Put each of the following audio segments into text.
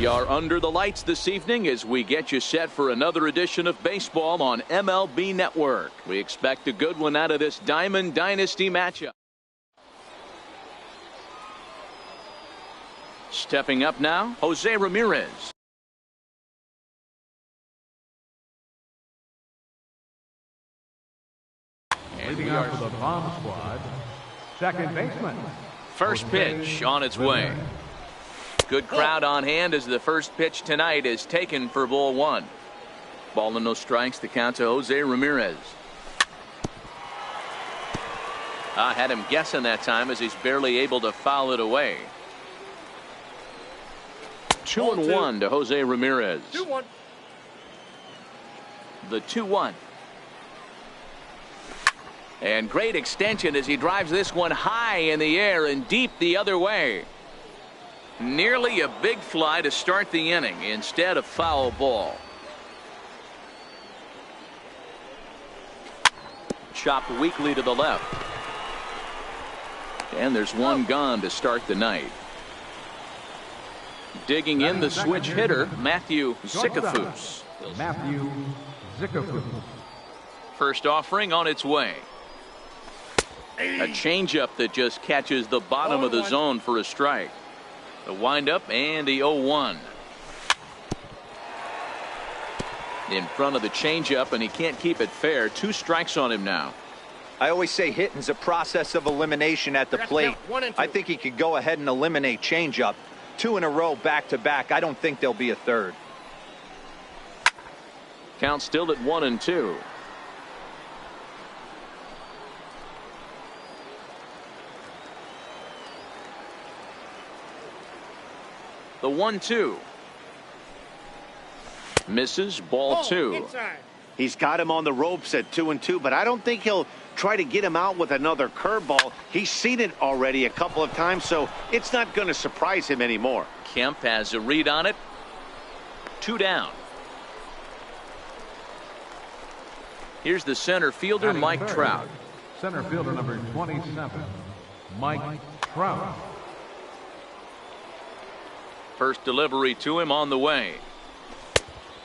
We are under the lights this evening as we get you set for another edition of baseball on MLB Network. We expect a good one out of this Diamond Dynasty matchup. Stepping up now, Jose Ramirez. Leading out for the bomb squad, second baseman. First pitch on its way. Good crowd on hand as the first pitch tonight is taken for ball one. Ball and no strikes, the count to Jose Ramirez. I had him guessing that time as he's barely able to foul it away. 2-1 to Jose Ramirez. 2-1. The 2-1. And great extension as he drives this one high in the air and deep the other way. Nearly a big fly to start the inning instead of foul ball. Chopped weakly to the left. And there's one gone to start the night. Digging in the switch hitter, Matthew Zicafus. First offering on its way. A changeup that just catches the bottom of the zone for a strike. The windup and the 0-1. In front of the changeup, and he can't keep it fair. 2 strikes on him now. I always say hitting's a process of elimination at the plate. I think he could go ahead and eliminate changeup. 2 in a row back to back. I don't think there'll be a third. Count still at 1-2. The 1-2. Misses, ball 2. Inside. He's got him on the ropes at 2-2, but I don't think he'll try to get him out with another curveball. He's seen it already a couple of times, so it's not going to surprise him anymore. Kemp has a read on it. 2 down. Here's the center fielder, Mike Trout. Center fielder number 27, Mike Trout. First delivery to him on the way.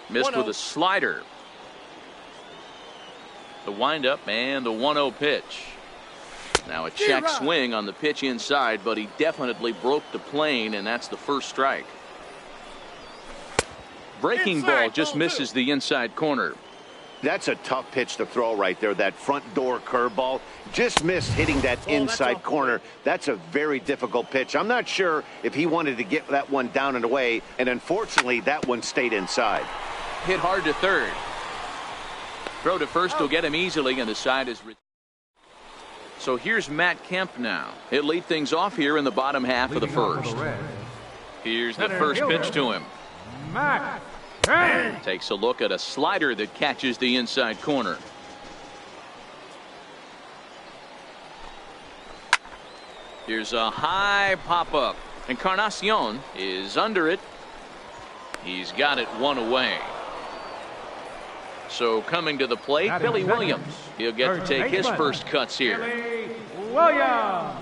Missed with a slider. The windup and the 1-0 pitch. Now a check swing on the pitch inside, but he definitely broke the plane, and that's the first strike. Breaking ball just misses the inside corner. That's a tough pitch to throw right there. That front door curveball just missed hitting that inside corner. That's a very difficult pitch. I'm not sure if he wanted to get that one down and away, and unfortunately that one stayed inside. Hit hard to third. Throw to first will get him easily, and the side is. So here's Matt Kemp now. He'll lead things off here in the bottom half of the first. Here's the first pitch to him. Matt. Takes a look at a slider that catches the inside corner. Here's a high pop-up. Encarnacion is under it. He's got it 1 away. So coming to the plate, Billy Williams. He'll get to take his first cuts here. Williams.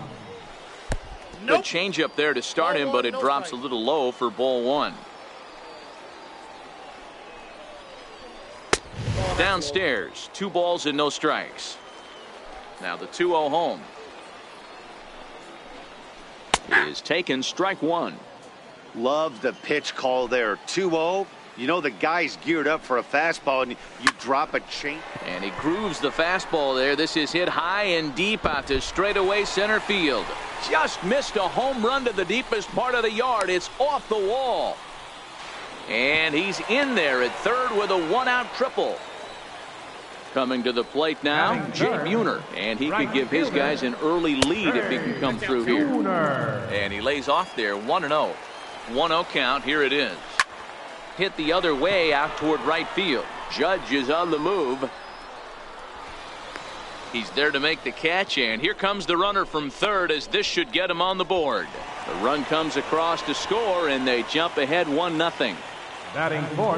The changeup there to start him, but it drops a little low for ball 1. Downstairs, 2 balls and no strikes. Now the 2-0 home is taken, strike 1. Love the pitch call there. 2-0. You know the guy's geared up for a fastball, and you drop a change. And he grooves the fastball there. This is hit high and deep out to straightaway center field. Just missed a home run to the deepest part of the yard. It's off the wall. And he's in there at third with a 1-out triple. Coming to the plate now, Jay Buhner, and he could give his guys an early lead if he can come through here. And he lays off there, 1-0. 1-0 count, here it is. Hit the other way out toward right field. Judge is on the move. He's there to make the catch, and here comes the runner from third as this should get him on the board. The run comes across to score, and they jump ahead 1-0.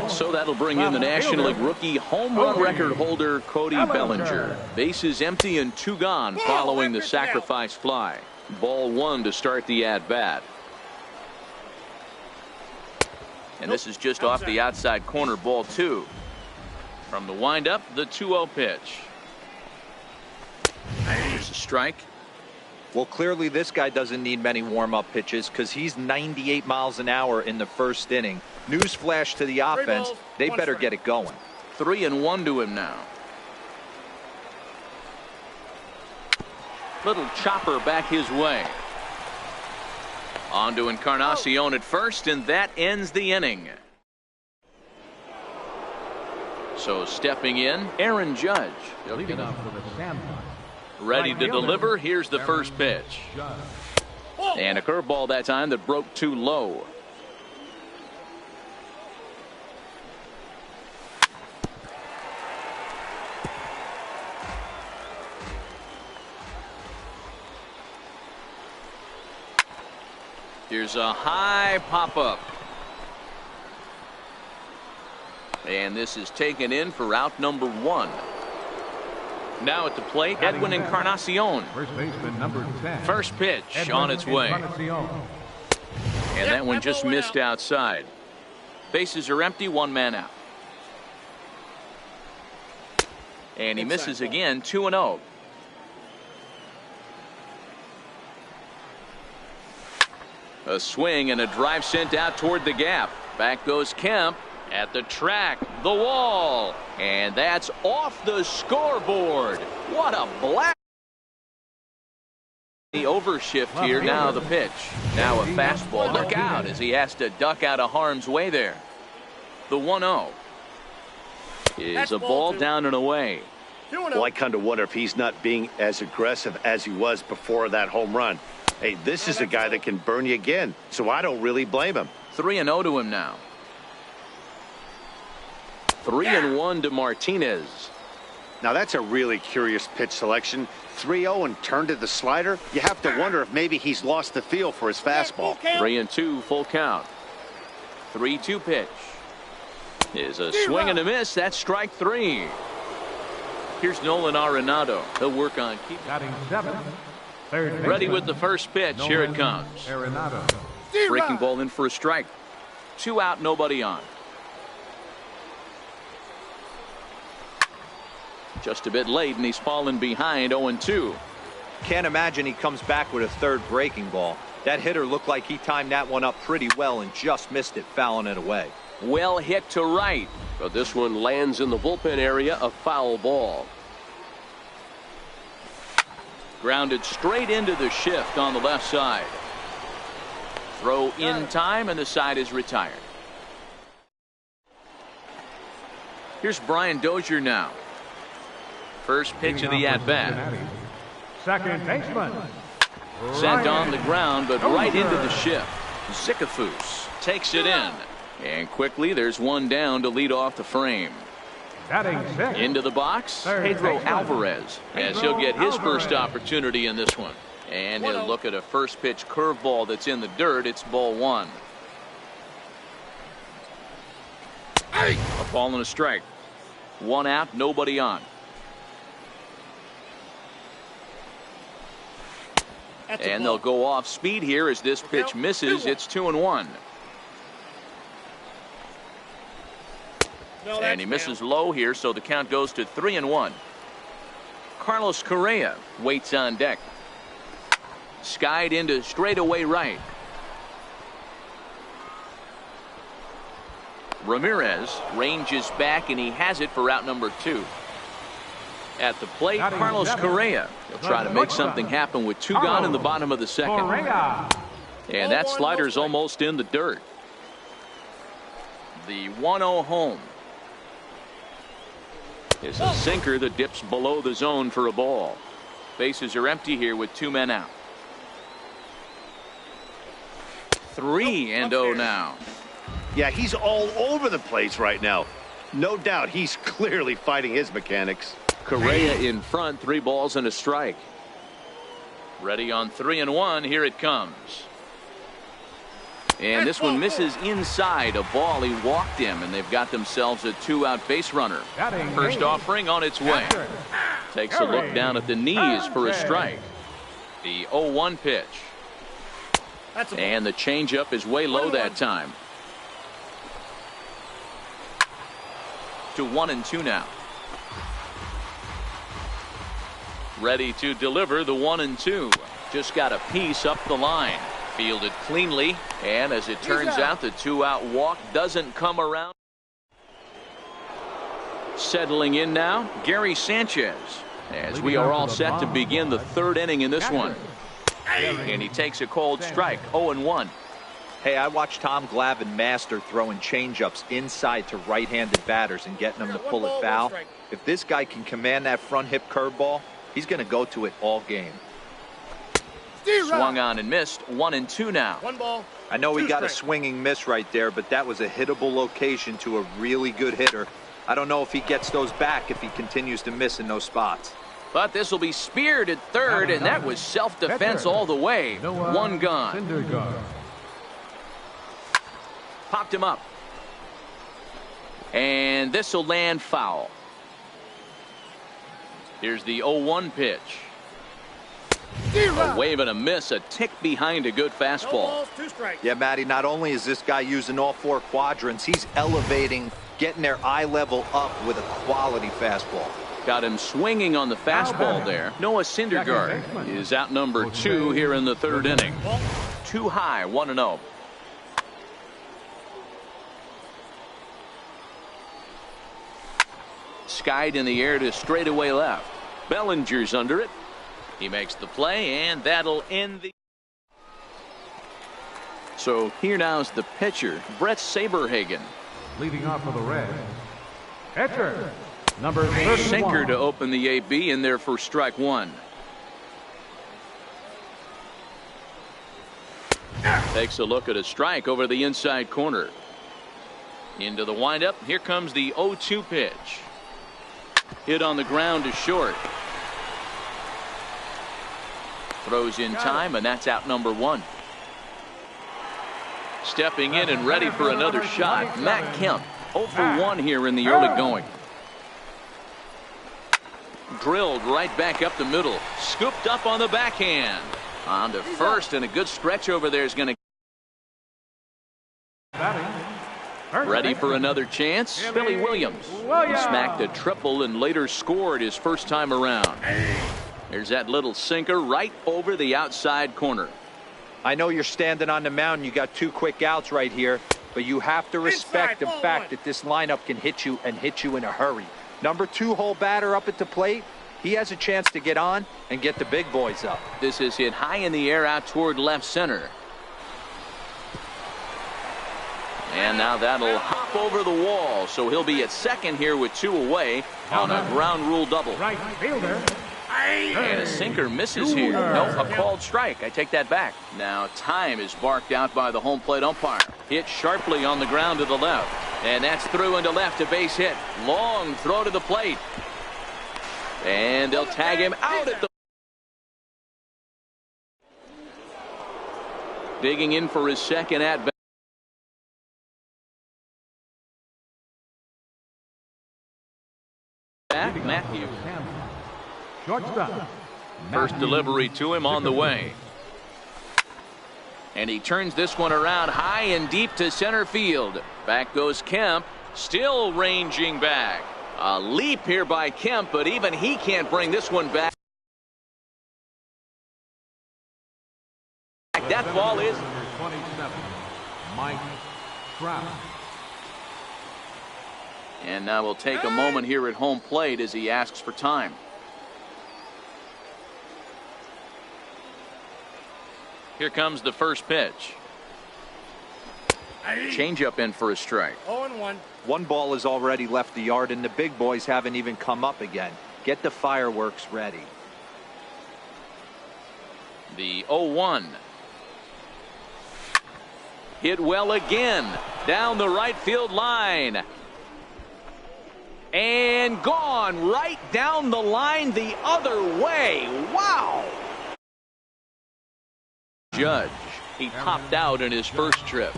So that'll bring in the National League rookie home run record holder Cody Bellinger. Bases empty and 2 gone following the sacrifice fly. Ball 1 to start the at-bat. And this is just off the outside corner, ball 2. From the windup, the 2-0 pitch. Here's a strike. Well, clearly this guy doesn't need many warm-up pitches because he's 98 miles an hour in the first inning. Newsflash to the offense, they better get it going. 3-1 to him now. Little chopper back his way. On to Encarnacion at first, and that ends the inning. So stepping in, Aaron Judge. Leading off with a standby. Ready to deliver. Here's the first pitch. And a curveball that time that broke too low. Here's a high pop-up. And this is taken in for out number 1. Now at the plate, Edwin Encarnacion. First baseman number 10. First pitch on its way. And that one just missed outside. Bases are empty, 1 man out. And he misses again, 2-0. A swing and a drive sent out toward the gap. Back goes Kemp. At the track, the wall, and that's off the scoreboard. What a blast. The overshift here. Now the pitch. Now a fastball. Look out as he has to duck out of harm's way there. The 1-0 is a ball down and away. Well, I kind of wonder if he's not being as aggressive as he was before that home run. Hey, this is a guy that can burn you again, so I don't really blame him. 3-0 to him now. 3-1 to Martinez. Now that's a really curious pitch selection. 3-0 and turned to the slider. You have to wonder if maybe he's lost the feel for his fastball. 3-2 full count. 3-2 pitch is a swing and a miss. That's strike 3. Here's Nolan Arenado. He'll work on keeping. Batting 7. Third Ready with the first pitch. Here it comes. Arenado. Breaking ball in for a strike. 2 out, nobody on. Just a bit late, and he's fallen behind 0-2. Can't imagine he comes back with a third breaking ball. That hitter looked like he timed that one up pretty well and just missed it, fouling it away. Well hit to right. But this one lands in the bullpen area, a foul ball. Grounded straight into the shift on the left side. Throw in time, and the side is retired. Here's Brian Dozier now. First pitch of the at-bat. Second baseman. Sent on the ground, but right into the shift. Zicafus takes it in. And quickly, there's one down to lead off the frame. Batting 6. Into the box, Pedro Alvarez, as he'll get his first opportunity in this one. And he'll look at a first pitch curveball that's in the dirt. It's ball 1. A ball and a strike. 1 out, nobody on. And they'll go off speed here as this pitch misses. It's 2-1. And he misses low here, so the count goes to 3-1. Carlos Correa waits on deck. Skied into straightaway right. Ramirez ranges back, and he has it for out number 2. At the plate, Carlos Correa. He'll try to make something happen with 2 gone in the bottom of the second. And that slider's almost in the dirt. The 1-0 home is a sinker that dips below the zone for a ball. Bases are empty here with 2 men out. 3-0 now. Yeah, he's all over the place right now. No doubt he's clearly fighting his mechanics. Correa in front, 3 balls and a strike. Ready on 3-1. Here it comes. And this one misses inside. A ball, he walked him, and they've got themselves a 2-out base runner. First offering on its way. Takes a look down at the knees for a strike. The 0-1 pitch. And the changeup is way low that time. to 1-2 now. Ready to deliver the 1-2. Just got a piece up the line. Fielded cleanly, and as it turns out, the 2-out walk doesn't come around. Settling in now, Gary Sanchez, as we are all set to begin the third inning in this one. And he takes a cold strike, 0-1. Hey, I watched Tom Glavine master throwing changeups inside to right-handed batters and getting them to pull it foul. If this guy can command that front hip curveball, he's going to go to it all game. Swung on and missed, 1-2 now. 1 ball. I know he got a swinging miss right there, but that was a hittable location to a really good hitter. I don't know if he gets those back if he continues to miss in those spots. But this will be speared at third, and that was self-defense all the way. 1 gone. Popped him up. And this will land foul. Here's the 0-1 pitch. A wave and a miss, a tick behind a good fastball. No balls, 2 strikes. Yeah, Matty, not only is this guy using all 4 quadrants, he's elevating, getting their eye level up with a quality fastball. Got him swinging on the fastball there. Noah Syndergaard is out number 2 here in the third inning. Too high, 1-0. Skied in the air to straightaway left. Bellinger's under it. He makes the play, and that'll end the. So here now's the pitcher, Brett Saberhagen. Leading off for the Reds, pitcher, number 31. Sinker to open the AB in there for strike 1. Takes a look at a strike over the inside corner. Into the windup. Here comes the 0-2 pitch. Hit on the ground to short. Throws in time, and that's out number 1. Stepping in and ready for another shot, Matt Kemp. 0 for 1 here in the early going. Drilled right back up the middle. Scooped up on the backhand. On to first, and a good stretch over there is going to. Ready for another chance, Billy Williams. He smacked a triple and later scored his first time around. There's that little sinker right over the outside corner. I know you're standing on the mound. You got 2 quick outs right here, but you have to respect the fact that this lineup can hit you and hit you in a hurry. Number 2 hole batter up at the plate. He has a chance to get on and get the big boys up. This is hit high in the air out toward left center. And now that'll hop over the wall, so he'll be at second here with 2 away on a ground rule double. Right fielder. And a sinker misses here. No, a called strike. I take that back. Now time is barked out by the home plate umpire. Hit sharply on the ground to the left. And that's through into left, a base hit. Long throw to the plate. And they'll tag him out at the. Digging in for his second at bat. Matthews. Shortstop. First delivery to him on the way. And he turns this one around high and deep to center field. Back goes Kemp, still ranging back. A leap here by Kemp, but even he can't bring this one back. That ball is. 27, Mike Trout. And now we'll take a moment here at home plate as he asks for time. Here comes the first pitch. Changeup in for a strike. 0-1. 1 ball has already left the yard, and the big boys haven't even come up again. Get the fireworks ready. The 0-1. Hit well again. Down the right field line. And gone right down the line the other way. Wow. Judge. He popped out in his first trip.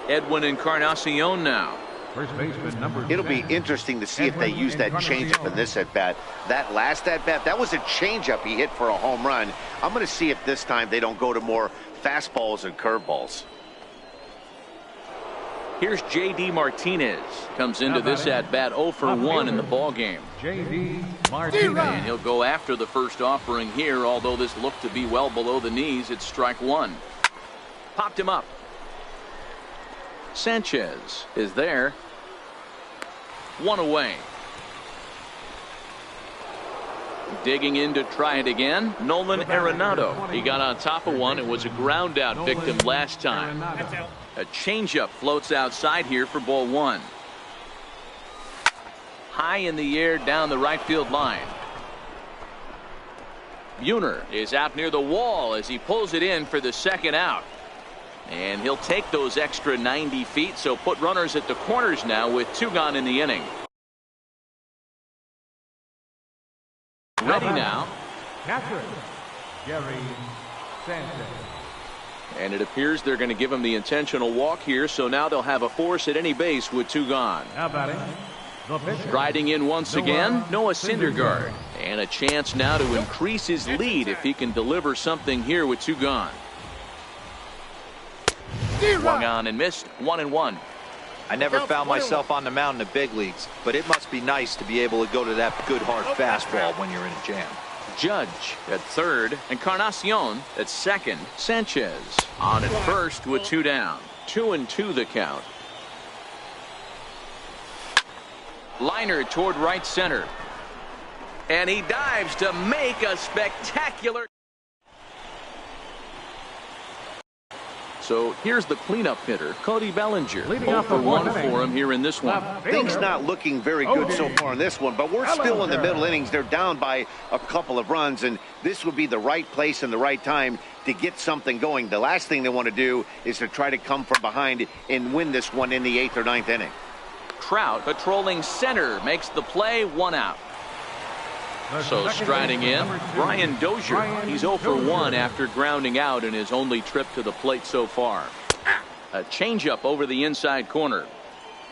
Edwin Encarnacion now. First baseman number It'll be 10. interesting to see if they use that changeup in this at-bat. That last at-bat, that was a changeup he hit for a home run. I'm going to see if this time they don't go to more fastballs and curveballs. Here's J.D. Martinez. Comes into this at-bat 0 for 1 in the ball game. J.D. Martinez. And he'll go after the first offering here, although this looked to be well below the knees. It's strike one. Popped him up. Sanchez is there. One away. Digging in to try it again, Nolan Arenado. He got on top of one. It was a ground out victim last time. A changeup floats outside here for ball one. High in the air down the right field line. Buhner is out near the wall as he pulls it in for the second out. And he'll take those extra 90 feet, so put runners at the corners now with 2 gone in the inning. Ready now. Catcher, Gary Sanchez. And it appears they're going to give him the intentional walk here, so now they'll have a force at any base with 2 gone. Now batting, the pitcher. Riding in once again, Noah Syndergaard. And a chance now to increase his lead if he can deliver something here with 2 gone. Swung on and missed. 1-1. I never found myself on the mound in the big leagues, but it must be nice to be able to go to that good hard fastball when you're in a jam. Judge at third, Encarnacion at second. Sanchez on at first with 2 down. 2-2 the count. Liner toward right center. And he dives to make a spectacular. So here's the cleanup hitter, Cody Bellinger. 0 for 1 for him here in this one. Things not looking very good so far in this one, but we're still in the middle innings. They're down by a couple of runs, and this would be the right place and the right time to get something going. The last thing they want to do is to try to come from behind and win this one in the 8th or 9th inning. Trout patrolling center makes the play, 1 out. So striding in, Brian Dozier. He's 0 for 1 after grounding out in his only trip to the plate so far. A changeup over the inside corner.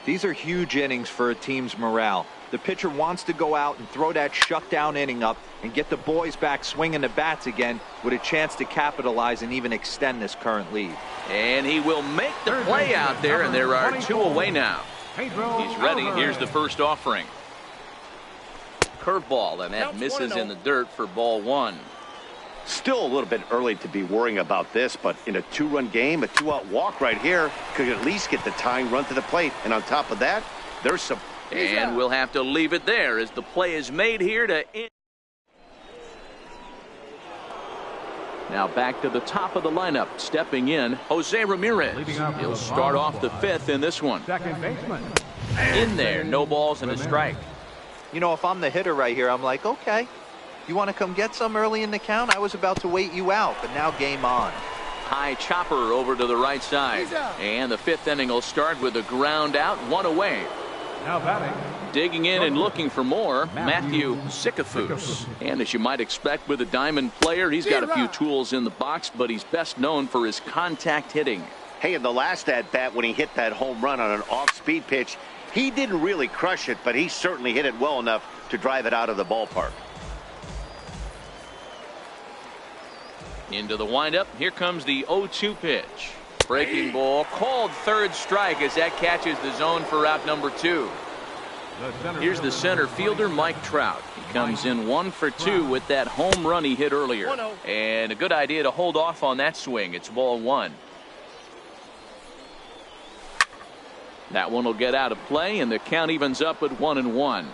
These are huge innings for a team's morale. The pitcher wants to go out and throw that shutdown inning up and get the boys back swinging the bats again with a chance to capitalize and even extend this current lead. And he will make the play out there, and there are 2 away now. He's ready. Here's the first offering. Curveball, and that misses in the dirt for ball 1. Still a little bit early to be worrying about this, but in a 2-run game, a 2-out walk right here could at least get the tying run to the plate. And on top of that, there's some. And we'll have to leave it there as the play is made here to end. Now back to the top of the lineup, stepping in, Jose Ramirez. He'll start off the 5th in this one. Second baseman. In there, no balls and a strike. You know, if I'm the hitter right here, I'm like, okay, you want to come get some early in the count? I was about to wait you out, but now game on. High chopper over to the right side. And the 5th inning will start with a ground out, 1 away. Now batting. Digging in and looking for more, Matthew Sikafus. And as you might expect with a diamond player, he's got a few tools in the box, but he's best known for his contact hitting. Hey, in the last at-bat when he hit that home run on an off-speed pitch, he didn't really crush it, but he certainly hit it well enough to drive it out of the ballpark. Into the windup. Here comes the 0-2 pitch. Breaking ball, called third strike as that catches the zone for out number 2. Here's the center fielder, Mike Trout. He comes in 1 for 2 with that home run he hit earlier. And a good idea to hold off on that swing. It's ball 1. That one will get out of play, and the count evens up at 1-1.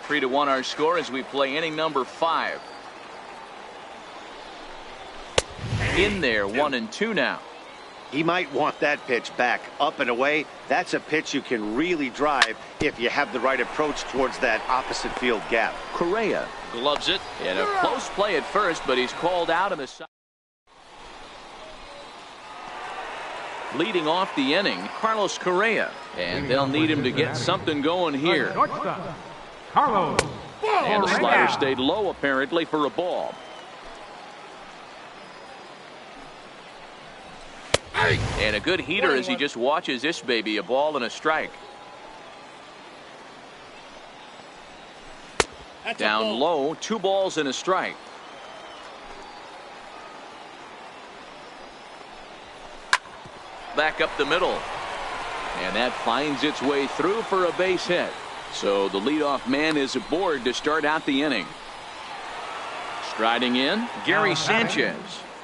3-1 our score as we play inning number 5. In there, 1-2 now. He might want that pitch back up and away. That's a pitch you can really drive if you have the right approach towards that opposite field gap. Correa gloves it, and a close play at first, but he's called out on the side. Leading off the inning, Carlos Correa, and they'll need him to get something going here. Carlos. And the slider stayed low apparently for a ball. And a good heater as he just watches this baby, a ball and a strike. Down low, 2 balls and a strike. Back up the middle. And that finds its way through for a base hit. So the leadoff man is aboard to start out the inning. Striding in, Gary Sanchez.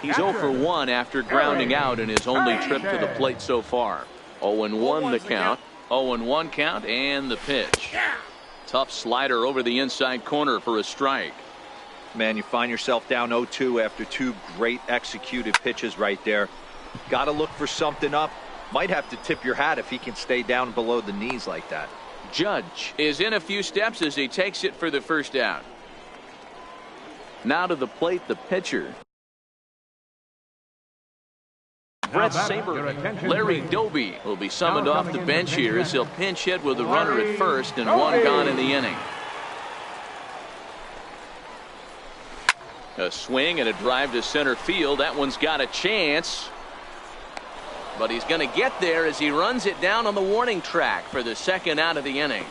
He's 0 for 1 after grounding out in his only trip to the plate so far. 0-1 the count. 0-1 count and the pitch. Tough slider over the inside corner for a strike. Man, you find yourself down 0-2 after 2 great executed pitches right there. Got to look for something up. Might have to tip your hat if he can stay down below the knees like that. Judge is in a few steps as he takes it for the first out. Now to the plate, the pitcher. Brett Saber. Larry Doby will be summoned off the bench here as he'll pinch hit with a runner at first and 1 gone in the inning. A swing and a drive to center field. That one's got a chance. But he's going to get there as he runs it down on the warning track for the second out of the inning.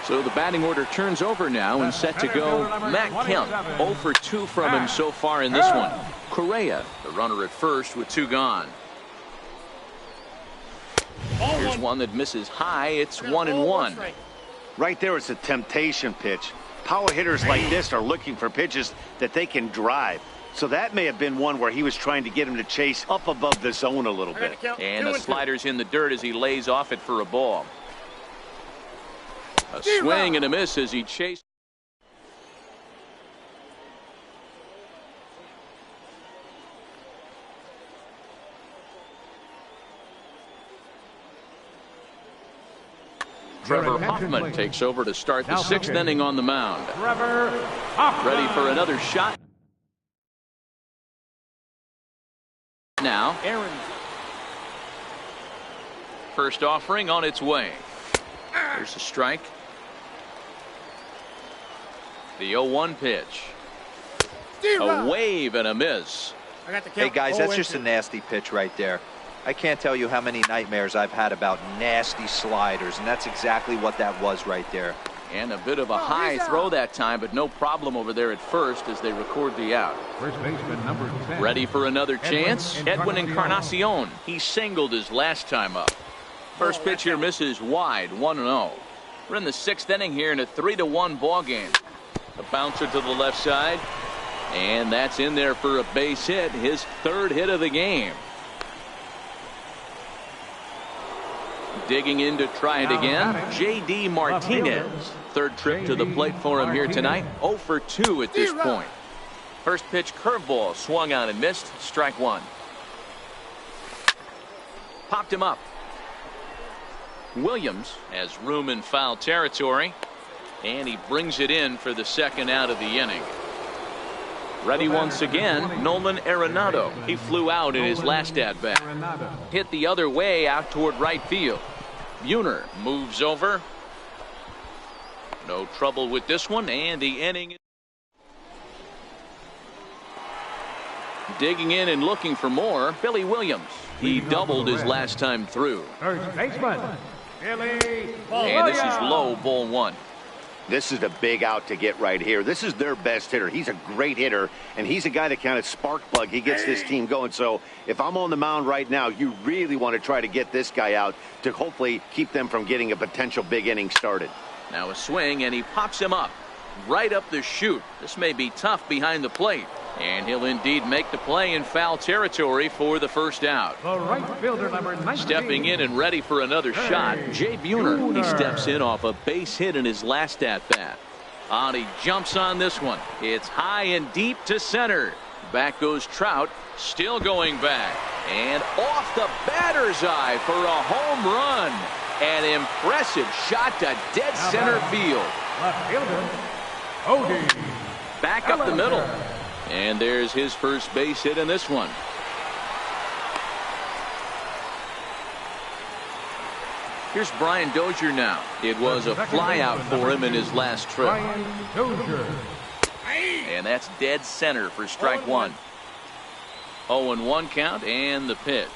So the batting order turns over now and set to go Matt Kemp. 0 for 2 from him so far in this one. Correa, the runner at first with 2 gone. Here's one that misses high. It's 1-1. Right there, it's a temptation pitch. Power hitters like this are looking for pitches that they can drive. So that may have been one where he was trying to get him to chase up above the zone a little bit. And the slider's in the dirt as he lays off it for a ball. A swing and a miss as he chased. Trevor Hoffman takes over to start the 6th inning on the mound. Ready for another shot. Now, Aaron. First offering on its way. There's a strike. The 0-1 pitch. A wave and a miss. Hey guys, that's just a nasty pitch right there. I can't tell you how many nightmares I've had about nasty sliders, and that's exactly what that was right there. And a bit of a high throw that time, but no problem over there at first as they record the out. First baseman number 10. Ready for another chance? Edwin Encarnacion. He singled his last time up. First pitch here misses wide, 1-0. We're in the 6th inning here in a 3-1 ball game. A bouncer to the left side, and that's in there for a base hit, his 3rd hit of the game. Digging in to try it again, J.D. Martinez. 3rd trip to the plate for him here tonight. 0 for 2 at this point. First pitch curveball swung on and missed. Strike 1. Popped him up. Williams has room in foul territory, and he brings it in for the 2nd out of the inning. Ready once again, Nolan Arenado. He flew out in his last at-bat. Hit the other way out toward right field. Buhner moves over. No trouble with this one, and the inning. Digging in and looking for more, Billy Williams. He doubled his last time through. First baseman, Billy. And this is low, ball 1. This is a big out to get right here. This is their best hitter. He's a great hitter, and he's a guy that kind of spark plug. He gets this team going. So if I'm on the mound right now, you really want to try to get this guy out to hopefully keep them from getting a potential big inning started. Now a swing, and he pops him up right up the chute. This may be tough behind the plate, and he'll indeed make the play in foul territory for the first out. The right fielder, number 19. Stepping in and ready for another shot, Jay Buhner. He steps in off a base hit in his last at-bat. And he jumps on this one. It's high and deep to center. Back goes Trout, still going back. And off the batter's eye for a home run. An impressive shot to dead center field. Left fielder, Odie. Back up the middle. And there's his first base hit in this one. Here's Brian Dozier now. It was a flyout for him in his last trip. Brian Dozier. And that's dead center for strike 1. 0-1 count and the pitch.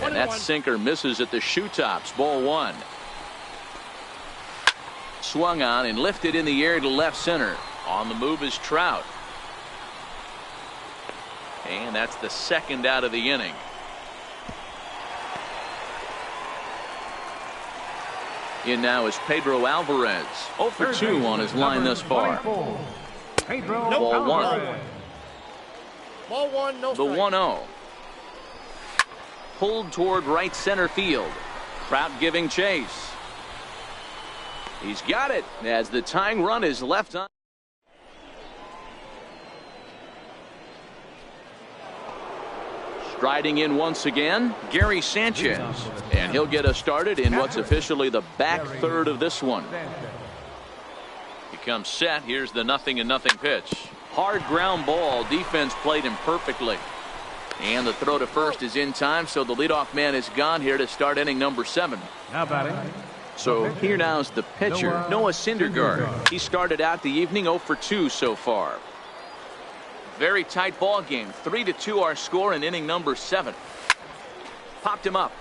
And that sinker misses at the shoe tops. Ball one. Swung on and lifted in the air to left center. On the move is Trout. And that's the second out of the inning. In now is Pedro Alvarez. 0 for 2 on his line thus far. Pedro Ball one. Alvarez. Ball one, no The strike. 1-0. Pulled toward right center field. Trout giving chase. He's got it as the tying run is left on. Striding in once again, Gary Sanchez. And he'll get us started in what's officially the back third of this one. He comes set. Here's the 0-0 pitch. Hard ground ball. Defense played him perfectly. And the throw to first is in time, so the leadoff man is gone here to start inning number 7. Now batting. So here now is the pitcher, Noah Syndergaard. He started out the evening 0 for 2 so far. Very tight ball game. 3-2 our score in inning number 7. Popped him up.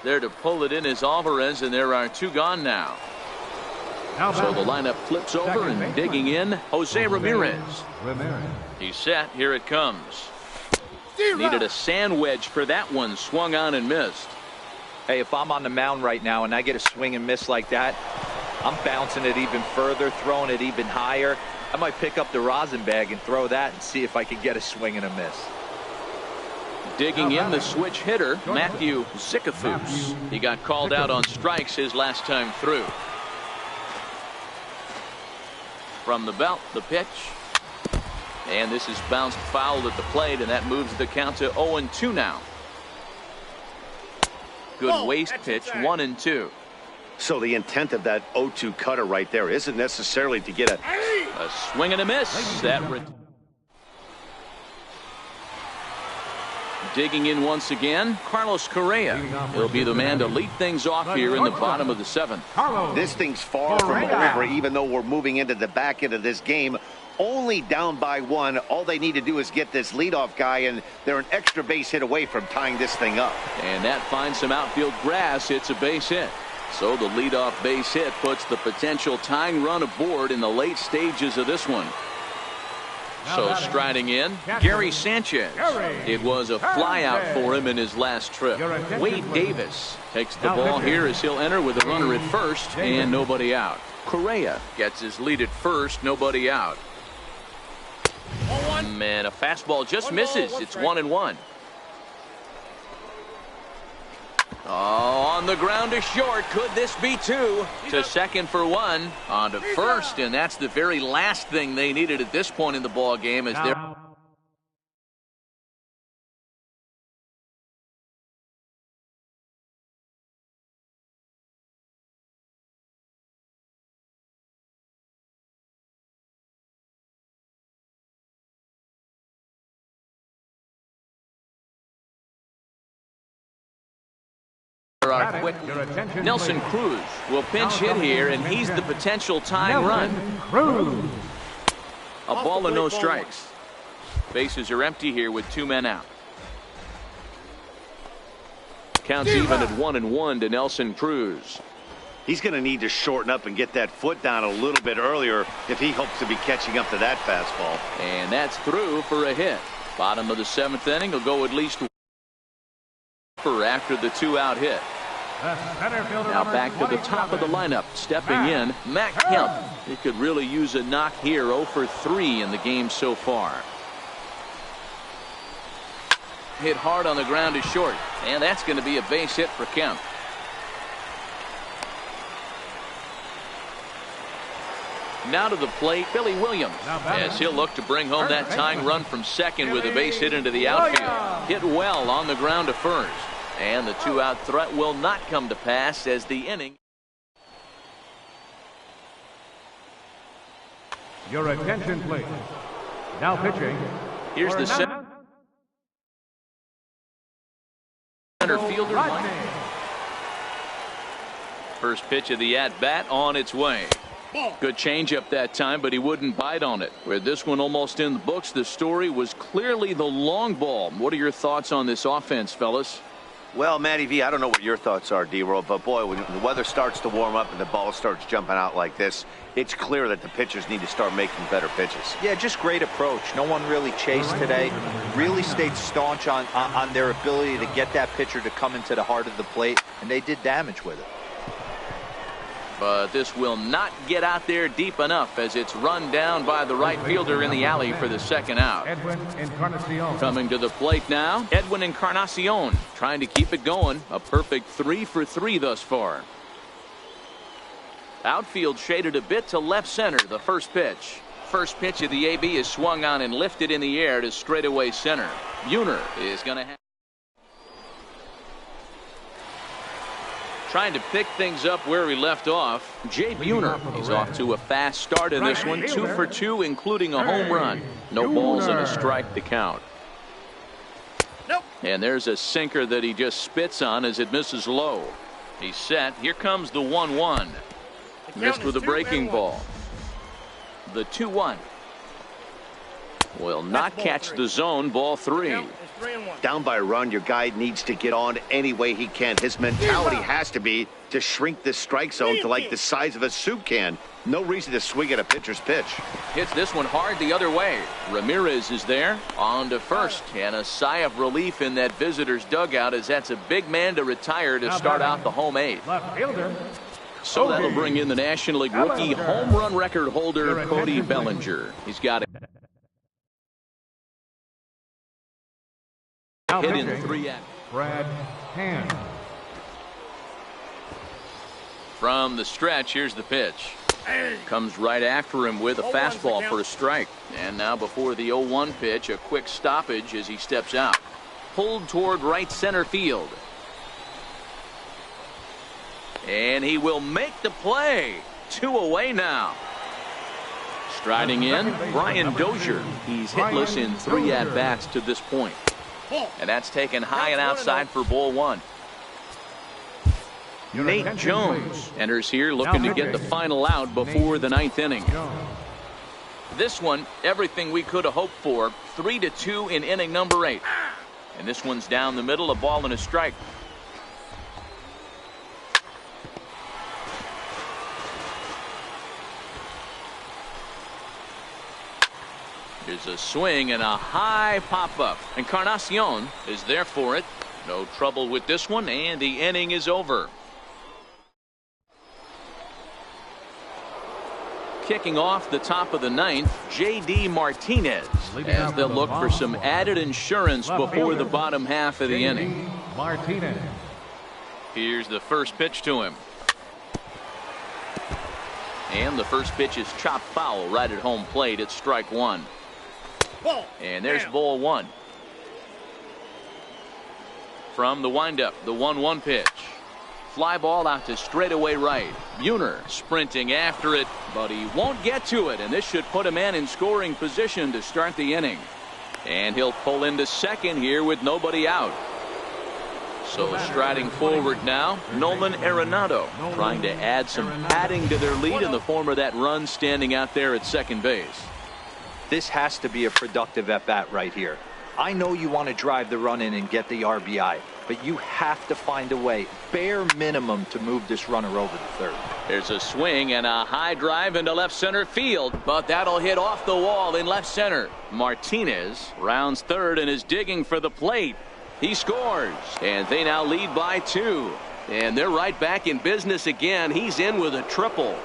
There to pull it in is Alvarez, and there are 2 gone now. So the lineup flips over, and digging in, Jose Ramirez. He's set. Here it comes. Needed a sand wedge for that one. Swung on and missed. Hey, if I'm on the mound right now and I get a swing and miss like that, I'm bouncing it even further, throwing it even higher. I might pick up the rosin bag and throw that and see if I can get a swing and a miss. Digging in, the switch hitter, Matthew Zickafoose. He got called out on strikes his last time through. From the belt, the pitch. And this is bounced foul at the plate, and that moves the count to 0-2 now. Good waist pitch, 1-2. So the intent of that 0-2 cutter right there isn't necessarily to get a swing and a miss. Digging in once again, Carlos Correa. He'll be the man to lead things off here in the bottom of the 7th. This thing's far from over, even though we're moving into the back end of this game. Only down by 1. All they need to do is get this leadoff guy, and they're an extra base hit away from tying this thing up. And that finds some outfield grass. It's a base hit. So the leadoff base hit puts the potential tying run aboard in the late stages of this one. So striding in, Gary Sanchez. It was a flyout for him in his last trip. Wade Davis takes the ball here as he'll enter with a runner at first and nobody out. Correa gets his lead at first, nobody out. Man, a fastball just misses. It's 1-1. Oh, on the ground to short. Could this be 2? To second for 1. On to first, and that's the very last thing they needed at this point in the ball game. As they're Nelson Cruz will pinch hit here, and he's the potential tying run. A ball and no strikes. Bases are empty here with 2 men out. Counts even at 1-1 to Nelson Cruz. He's going to need to shorten up and get that foot down a little bit earlier if he hopes to be catching up to that fastball. And that's through for a hit. Bottom of the 7th inning will go at least for after the 2-out hit. Now back to the top of the lineup. Stepping in, Matt Kemp. He could really use a knock here. 0 for 3 in the game so far. Hit hard on the ground to short. And that's going to be a base hit for Kemp. Now to the plate, Billy Williams, as he'll look to bring home that tying run from second with a base hit into the outfield. Hit well on the ground to first. And the 2-out threat will not come to pass as the inning. Your attention, please. Now pitching. Here's the center fielder. First pitch of the at-bat on its way. Good changeup that time, but he wouldn't bite on it. With this one almost in the books, the story was clearly the long ball. What are your thoughts on this offense, fellas? Well, Matty V, I don't know what your thoughts are, D-Roll, but boy, when the weather starts to warm up and the ball starts jumping out like this, it's clear that the pitchers need to start making better pitches. Yeah, just great approach. No one really chased today. Really stayed staunch on their ability to get that pitcher to come into the heart of the plate, and they did damage with it. But this will not get out there deep enough as it's run down by the right fielder in the alley for the second out. Edwin Encarnacion. Coming to the plate now, Edwin Encarnacion trying to keep it going. A perfect 3 for 3 thus far. Outfield shaded a bit to left center. The first pitch. First pitch of the AB is swung on and lifted in the air to straightaway center. Buhner is going to have. Trying to pick things up where he left off. Jay Buhner. He's off to a fast start in this one. 2 for 2, including a home run. No balls and a strike to count. And there's a sinker that he just spits on as it misses low. He's set. Here comes the 1-1. Missed with a breaking ball. The 2-1. Will not catch the zone. Ball 3. Down by a run, your guy needs to get on any way he can. His mentality has to be to shrink this strike zone to like the size of a soup can. No reason to swing at a pitcher's pitch. Hits this one hard the other way. Ramirez is there on to first, and a sigh of relief in that visitor's dugout as that's a big man to retire to start out the home 8th. Left fielder. So that'll bring in the National League rookie home run record holder Cody Bellinger. He's got it. Hit in 3 at. Brad Hand. From the stretch, here's the pitch. Comes right after him with a fastball for a strike. And now before the 0-1 pitch, a quick stoppage as he steps out. Pulled toward right center field. And he will make the play. 2 away now. Striding in, Brian Dozier. He's hitless in 3 at-bats to this point. And that's taken high and outside for ball 1. Nate Jones enters here looking to get the final out before the 9th inning. This one, everything we could have hoped for. 3-2 in inning number 8. And this one's down the middle, a ball and a strike. There's a swing and a high pop-up. Encarnacion is there for it. No trouble with this one, and the inning is over. Kicking off the top of the 9th, J.D. Martinez, as they'll look for some added insurance before the bottom half of the inning. Martinez. Here's the first pitch to him. And the first pitch is chopped foul right at home plate. It's strike 1. And there's ball 1. From the windup, the 1-1 pitch. Fly ball out to straightaway right. Buhner sprinting after it, but he won't get to it, and this should put a man in scoring position to start the inning. And he'll pull into second here with nobody out. So striding forward now, Nolan Arenado trying to add some padding to their lead in the form of that run standing out there at second base. This has to be a productive at-bat right here. I know you want to drive the run in and get the RBI, but you have to find a way, bare minimum, to move this runner over the third. There's a swing and a high drive into left center field, but that'll hit off the wall in left center. Martinez rounds third and is digging for the plate. He scores, and they now lead by 2. And they're right back in business again. He's in with a triple.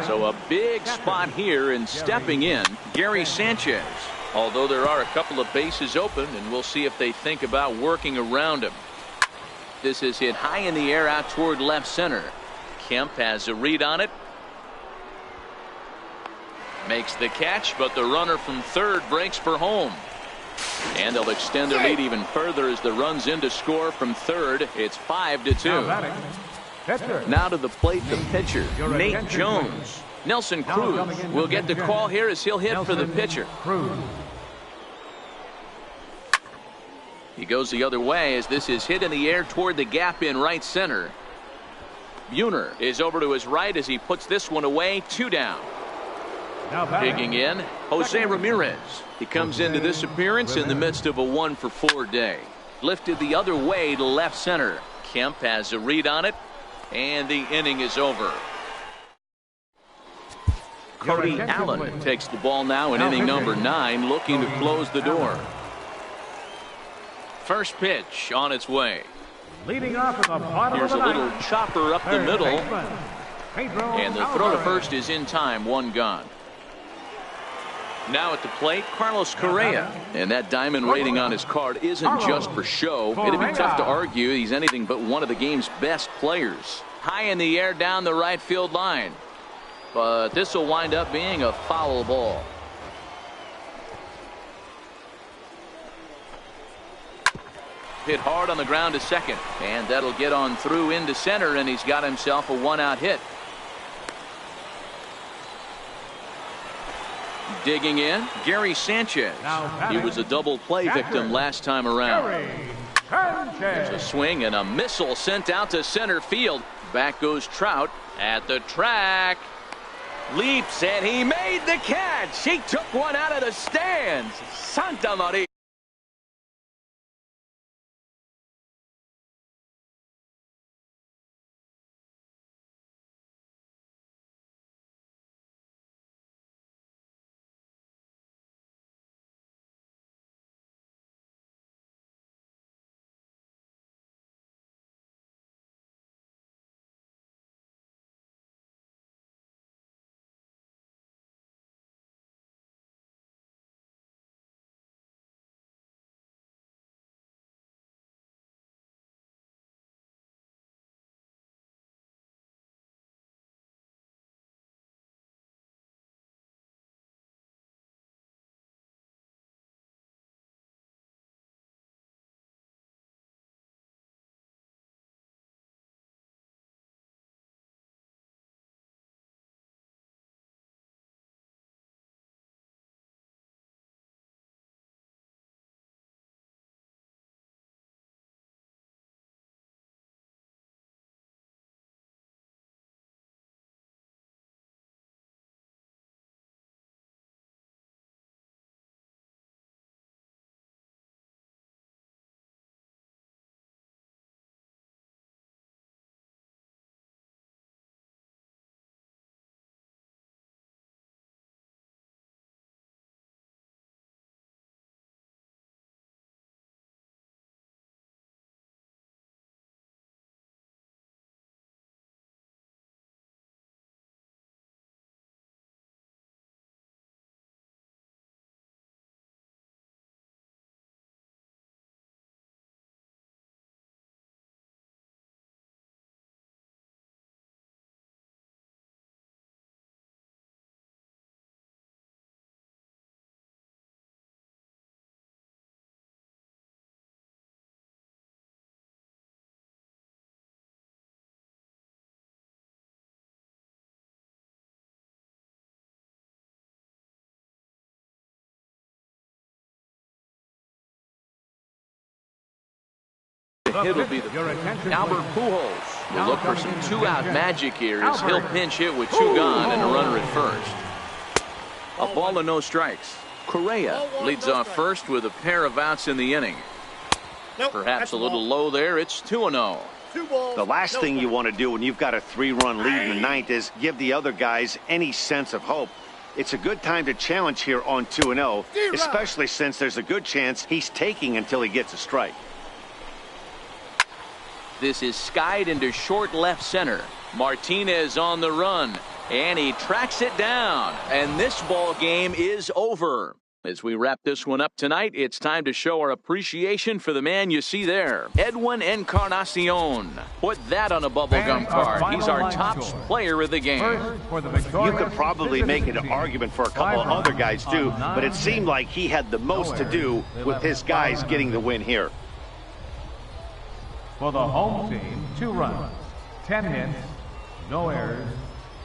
So a big spot here, and stepping in, Gary Sanchez. Although there are a couple of bases open, and we'll see if they think about working around him. This is hit high in the air out toward left center. Kemp has a read on it. Makes the catch, but the runner from third breaks for home. And they'll extend their lead even further as the runs in to score from third. It's 5-2. Now to the plate, the pitcher, Nate Jones. Nelson Cruz will get the call here as he'll hit for the pitcher. He goes the other way as this is hit in the air toward the gap in right center. Buhner is over to his right as he puts this one away. 2 down. Digging in, Jose Ramirez. He comes into this appearance in the midst of a 1-for-4 day. Lifted the other way to left center. Kemp has a read on it, and the inning is over. Cody Allen takes the ball now in inning number 9, looking to close the door. First pitch on its way. Leading off at the bottom Here's of a the little ninth, chopper up the middle, and the throw to first is in time. 1 gone. Now at the plate, Carlos Correa. And that diamond rating on his card isn't just for show. It'd be tough to argue he's anything but one of the game's best players. High in the air down the right field line. But this will wind up being a foul ball. Hit hard on the ground to second. And that'll get on through into center, and he's got himself a 1-out hit. Digging in, Gary Sanchez. He was a double play victim last time around. There's a swing and a missile sent out to center field. Back goes Trout at the track. Leaps, and he made the catch. He took one out of the stands. Santa Maria. It'll be the Albert Pujols will look for some 2-out magic here as he'll pinch hit with 2 gone and a runner at first. A ball and no strikes. Correa leads off first with a pair of outs in the inning. Perhaps a little low there. It's 2-0. The last thing you want to do when you've got a 3-run lead in the ninth is give the other guys any sense of hope. It's a good time to challenge here on 2-0, especially since there's a good chance he's taking until he gets a strike. This is skied into short left center. Martinez on the run, and he tracks it down. And this ball game is over. As we wrap this one up tonight, it's time to show our appreciation for the man you see there, Edwin Encarnacion. Put that on a bubblegum card. He's our top player of the game. You could probably make an argument for a couple of other guys too, but it seemed like he had the most to do with his guys getting the win here. For the home team, 2 runs, 10 hits, no errors.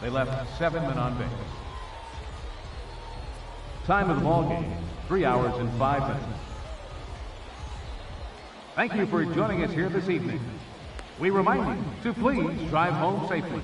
They left 7 men on base. Time of the ball game, 3 hours and 5 minutes. Thank you for joining us here this evening. We remind you to please drive home safely.